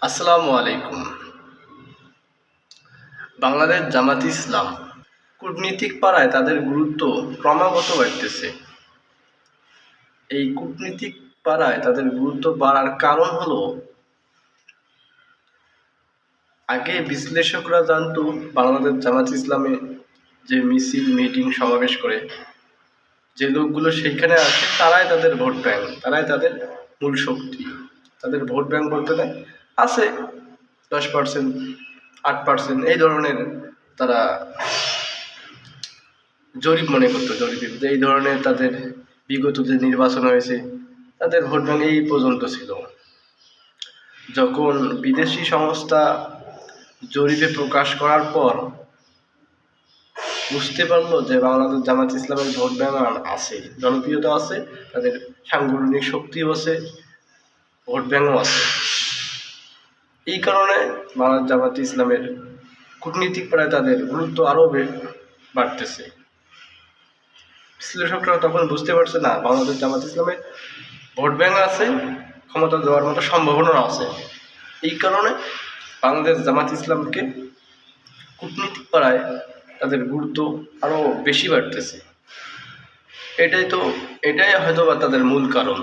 আসসালামু আলাইকুম। বাংলাদেশ জামাত ইসলাম কূটনীতিক পাড়ায় তাদের গুরুত্ব ক্রমাগত বাড়তেছে। এই কূটনীতিক পাড়ায় তাদের গুরুত্ব বাড়ার কারণ হলো, আগে বিশ্লেষকরা জানতো বাংলাদেশ জামাত ইসলামে যে মিছিল, মিটিং, সমাবেশ করে যে লোকগুলো সেইখানে আসে তারাই তাদের ভোট ব্যাংক, তারাই তাদের মূল শক্তি। তাদের ভোট ব্যাংক বলতে নেই, আছে 10%, 8% এই ধরনের তারা জরিপ মনে করতো। জরিপ যে এই ধরনের তাদের বিগত যে নির্বাচন হয়েছে তাদের ভোট ব্যাংক এই পর্যন্ত ছিল। যখন বিদেশি সংস্থা জরিপে প্রকাশ করার পর বুঝতে পারলো যে বাংলাদেশ জামাত ইসলামের ভোট ব্যাংক আছে, জনপ্রিয়তা আছে, তাদের সাংগঠনিক শক্তিও আছে, ভোট ব্যাংকও আছে, এই কারণে বাংলাদেশ জামাত ইসলামের কূটনীতিক পাড়ায় তাদের গুরুত্ব আরও বাড়তেছে। বিশ্লেষকরা তখন বুঝতে পারছে না বাংলাদেশ জামাত ইসলামের ভোট ব্যাংক আছে, ক্ষমতা দেওয়ার মতো সম্ভাবনা আছে। এই কারণে বাংলাদেশ জামাত ইসলামকে কূটনীতিক পাড়ায় তাদের গুরুত্ব আরও বেশি বাড়তেছে। এটাই হয়তো বা তাদের মূল কারণ।